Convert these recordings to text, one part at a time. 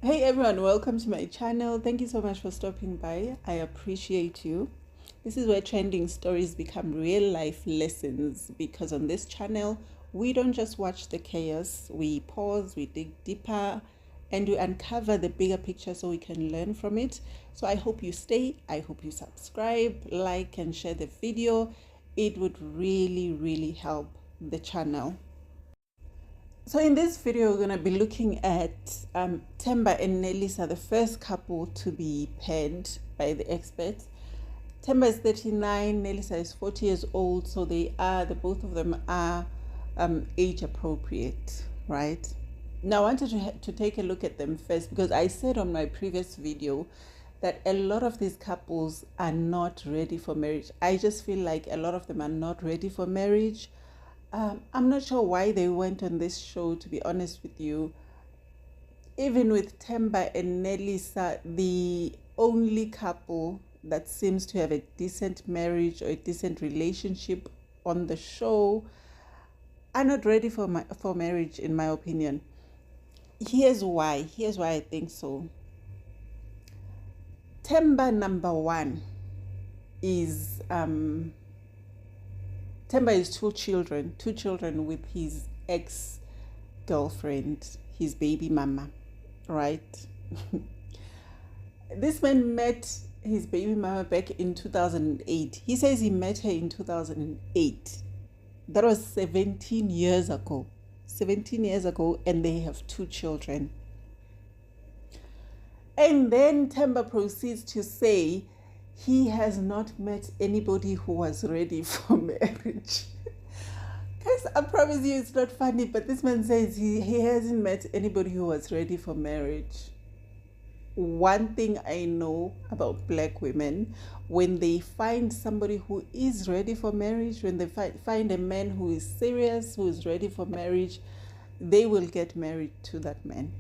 Hey everyone, welcome to my channel. Thank you so much for stopping by. I appreciate you. This is where trending stories become real life lessons because on this channel, we don't just watch the chaos, we pause, we dig deeper, and we uncover the bigger picture so we can learn from it. So I hope you stay, I hope you subscribe, like, and share the video. It would really help the channel. So in this video, we're going to be looking at Themba and Nelisa, the first couple to be paired by the experts. Themba is 39, Nelisa is 40 years old, so the both of them are age appropriate, right? Now I wanted to take a look at them first because I said on my previous video that a lot of these couples are not ready for marriage. I just feel like a lot of them are not ready for marriage. I'm not sure why they went on this show, to be honest with you. Even with Themba and Nelisa, the only couple that seems to have a decent marriage or a decent relationship on the show are not ready for marriage, in my opinion. Here's why I think so. Themba, number one, is Themba is two children with his ex-girlfriend, his baby mama, right? This man met his baby mama back in 2008. He says he met her in 2008. That was 17 years ago. 17 years ago, and they have two children. And then Themba proceeds to say he has not met anybody who was ready for marriage. Guys, I promise you it's not funny, but this man says he hasn't met anybody who was ready for marriage. One thing I know about black women, when they find somebody who is ready for marriage, when they find a man who is serious, who is ready for marriage, they will get married to that man.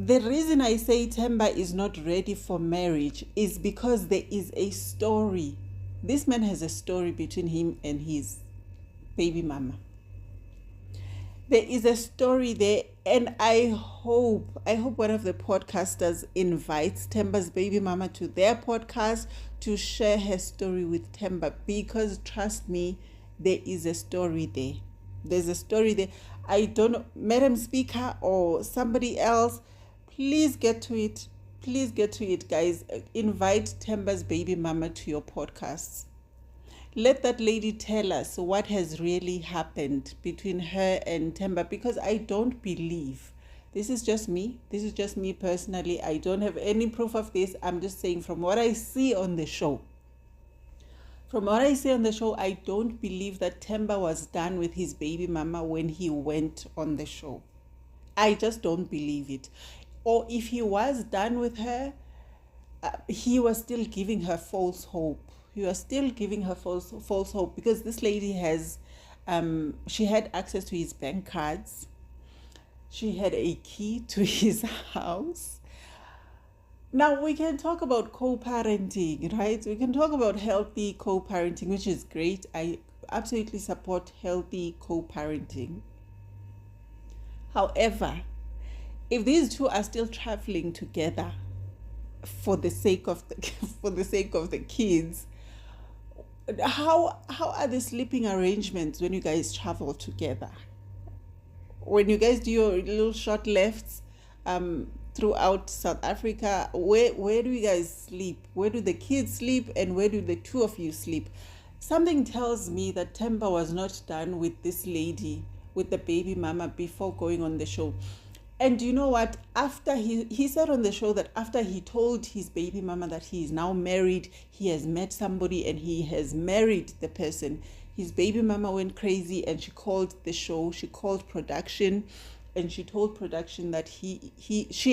The reason I say Themba is not ready for marriage is because there is a story. This man has a story between him and his baby mama. There is a story there, and I hope one of the podcasters invites Themba's baby mama to their podcast to share her story with Themba, because trust me, there is a story there. There's a story there. I don't know, Madam Speaker or somebody else, please get to it. Please get to it, guys. Invite Themba's baby mama to your podcasts. Let that lady tell us what has really happened between her and Themba, because I don't believe, this is just me personally, I don't have any proof of this. I'm just saying from what I see on the show. I don't believe that Themba was done with his baby mama when he went on the show. I just don't believe it. Or if he was done with her, he was still giving her false hope. Because this lady has, she had access to his bank cards. She had a key to his house. Now we can talk about co-parenting, right? We can talk about healthy co-parenting, which is great. I absolutely support healthy co-parenting. However, if these two are still traveling together for the sake of the kids, how are the sleeping arrangements when you guys travel together? When you guys do your little short lefts throughout South Africa, where do you guys sleep? Where do the kids sleep, and where do the two of you sleep? Something tells me that Themba was not done with this lady, with the baby mama, before going on the show. And you know what? After he said on the show that after he told his baby mama that he is now married, he has met somebody and he has married the person, his baby mama went crazy and she called the show, she called production, and she told production that she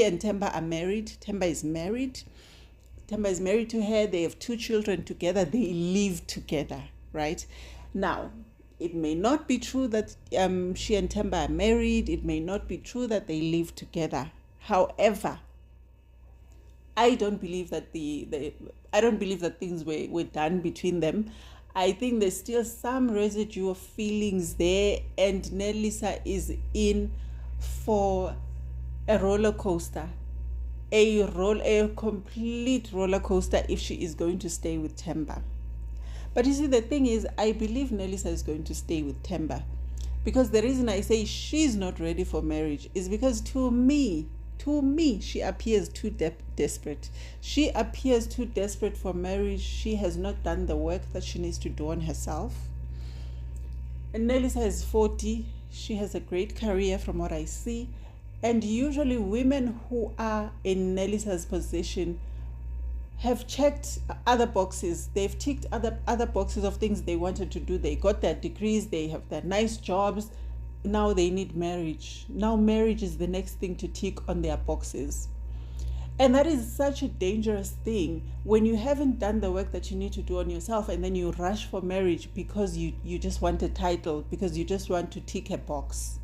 and Themba are married. Themba is married to her. They have two children together. They live together, right? Now, it may not be true that she and Themba are married. It may not be true that they live together. However, I don't believe that things were done between them. I think there's still some residue of feelings there, and Nelisa is in for a roller coaster, a complete roller coaster if she is going to stay with Themba. But you see, the thing is, I believe Nelisa is going to stay with Themba, because the reason I say she's not ready for marriage is because to me, she appears too desperate. She appears too desperate for marriage. She has not done the work that she needs to do on herself. And Nelisa is 40. She has a great career from what I see. And usually women who are in Nelisa's position have checked other boxes. They've ticked other boxes of things they wanted to do. They got their degrees. They have their nice jobs. Now they need marriage. Now marriage is the next thing to tick on their boxes. And that is such a dangerous thing when you haven't done the work that you need to do on yourself, and then you rush for marriage because you just want a title, because you just want to tick a box.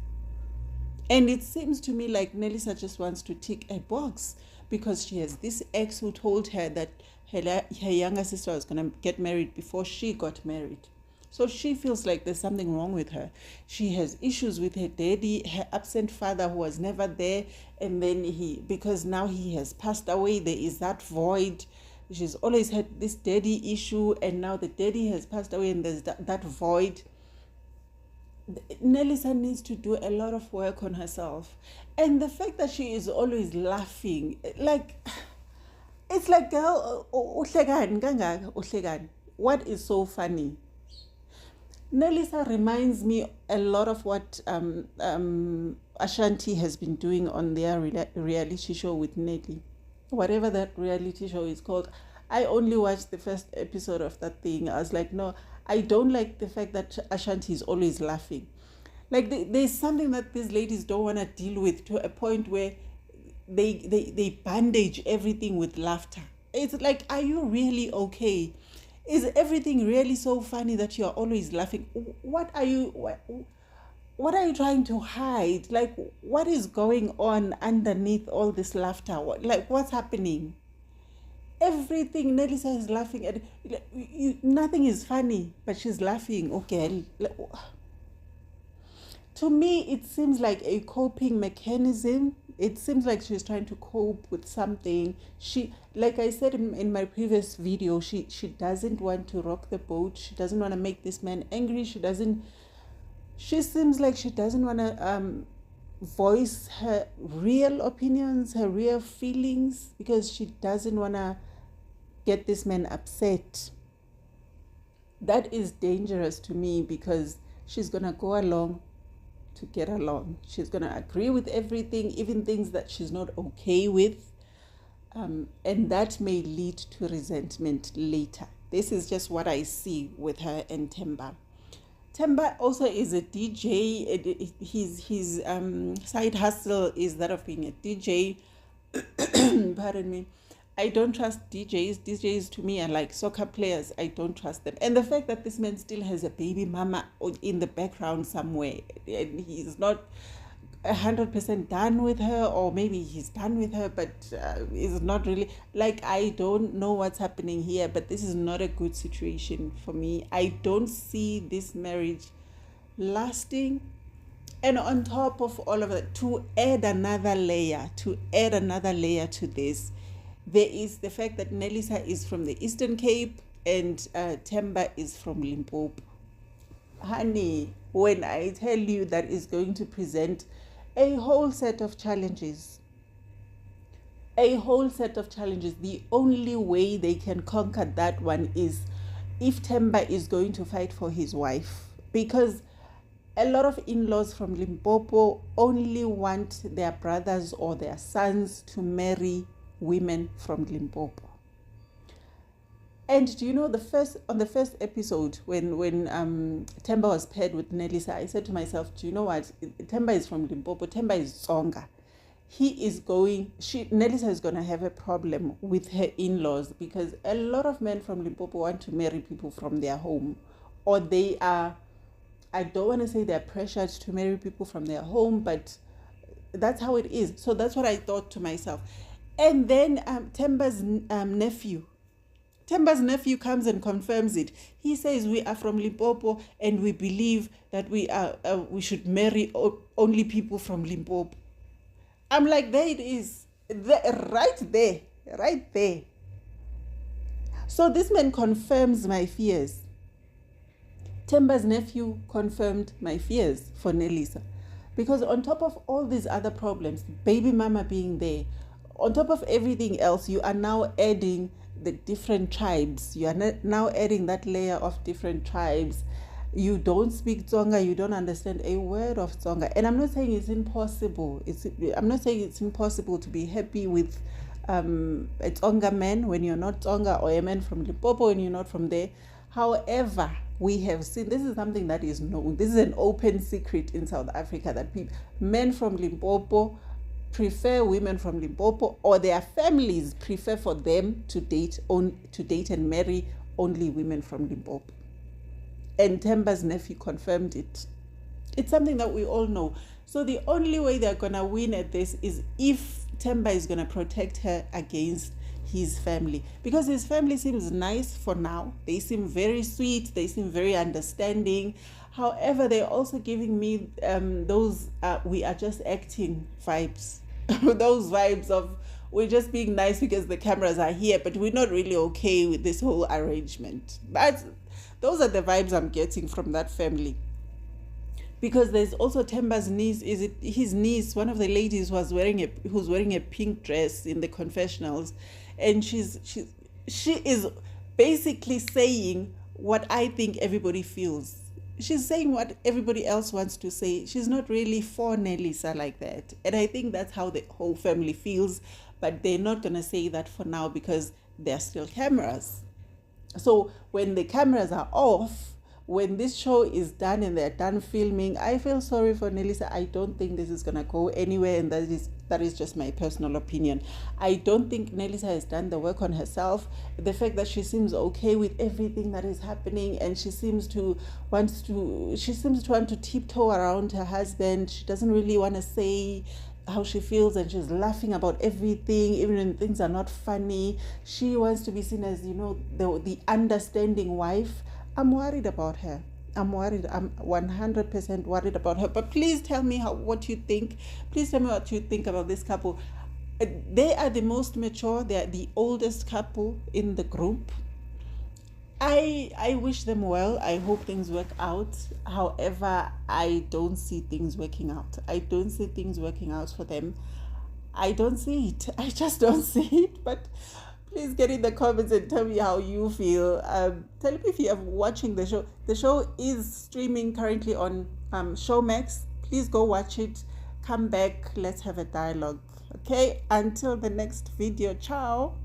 And it seems to me like Nelisa just wants to tick a box because she has this ex who told her that her younger sister was going to get married before she got married. So she feels like there's something wrong with her. She has issues with her daddy, her absent father who was never there. And then because now he has passed away, there is that void. She's always had this daddy issue, and now the daddy has passed away and there's that void. Nelisa needs to do a lot of work on herself. And the fact that she is always laughing, like, it's like, girl, what is so funny? Nelisa reminds me a lot of what Ashanti has been doing on their reality show with Nelly. Whatever that reality show is called. I only watched the first episode of that thing. I was like, no, I don't like the fact that Ashanti is always laughing. Like there's something that these ladies don't want to deal with, to a point where they bandage everything with laughter. It's like, are you really okay? Is everything really so funny that you're always laughing? What are you trying to hide? Like, what is going on underneath all this laughter? What's happening? Everything Nelisa is laughing at. Nothing is funny, but she's laughing. Okay. To me, it seems like a coping mechanism. It seems like she's trying to cope with something. She, like I said in my previous video, she doesn't want to rock the boat. She doesn't want to make this man angry. She seems like she doesn't want to voice her real opinions, her real feelings, because she doesn't want to get this man upset. That is dangerous to me, because she's going to go along to get along. She's going to agree with everything, even things that she's not okay with. And that may lead to resentment later. This is just what I see with her and Themba. Themba also is a DJ. His side hustle is that of being a DJ. Pardon me. I don't trust DJs. DJs to me are like soccer players. I don't trust them. And the fact that this man still has a baby mama in the background somewhere, and he's not 100% done with her, or maybe he's done with her, but is not really, like, I don't know what's happening here, but this is not a good situation for me. I don't see this marriage lasting. And on top of all of that, to add another layer to this, there is the fact that Nelisa is from the Eastern Cape and Themba is from Limpopo. Honey, when I tell you that is going to present a whole set of challenges, the only way they can conquer that one is if Themba is going to fight for his wife, because a lot of in-laws from Limpopo only want their brothers or their sons to marry women from Limpopo. And do you know, on the first episode, when Themba was paired with Nelisa, I said to myself, do you know what? Themba is from Limpopo. Themba is Tsonga. Nelisa is going to have a problem with her in-laws, because a lot of men from Limpopo want to marry people from their home, or they are, I don't want to say they're pressured to marry people from their home, but that's how it is. So that's what I thought to myself. And then Themba's nephew comes and confirms it. He says, we are from Limpopo and we believe that we should marry only people from Limpopo. I'm like, there it is. Right there. Right there. So this man confirms my fears. Temba's nephew confirmed my fears for Nelisa. Because on top of all these other problems, baby mama being there, on top of everything else, you are now adding the different tribes. You are now adding that layer of different tribes. You don't speak Tsonga, you don't understand a word of Tsonga. And I'm not saying it's impossible. I'm not saying it's impossible to be happy with a Tsonga man when you're not Tsonga, or a man from Limpopo when you're not from there. However, we have seen, this is something that is known. This is an open secret in South Africa, that men from Limpopo prefer women from Limpopo, or their families prefer for them to date and marry only women from Limpopo. And Temba's nephew confirmed it. It's something that we all know. So the only way they're gonna win at this is if Temba is gonna protect her against his family, because his family seems nice for now. They seem very sweet, they seem very understanding. However, they're also giving me those we are just acting vibes. Those vibes of we're just being nice because the cameras are here, but we're not really okay with this whole arrangement. But those are the vibes I'm getting from that family. Because there's also Temba's niece. Is it his niece? One of the ladies who's wearing a pink dress in the confessionals, and she is basically saying what I think everybody feels. She's saying what everybody else wants to say. She's not really for Nelisa like that, and I think that's how the whole family feels. But they're not gonna say that for now because there are still cameras. So when the cameras are off, when this show is done and they're done filming, I feel sorry for Nelisa. I don't think this is gonna go anywhere, and that is just my personal opinion. I don't think Nelisa has done the work on herself. The fact that she seems okay with everything that is happening, and she seems to want to tiptoe around her husband. She doesn't really want to say how she feels, and she's laughing about everything, even when things are not funny. She wants to be seen as, the understanding wife. I'm worried about her. I'm worried. I'm 100% worried about her. But please tell me what you think. Please tell me what you think about this couple. They are the most mature. They are the oldest couple in the group. I wish them well. I hope things work out. However, I don't see things working out. I don't see things working out for them. I don't see it. I just don't see it. But please get in the comments and tell me how you feel. Tell me if you are watching the show. The show is streaming currently on Showmax. Please go watch it. Come back. Let's have a dialogue. Okay? Until the next video. Ciao.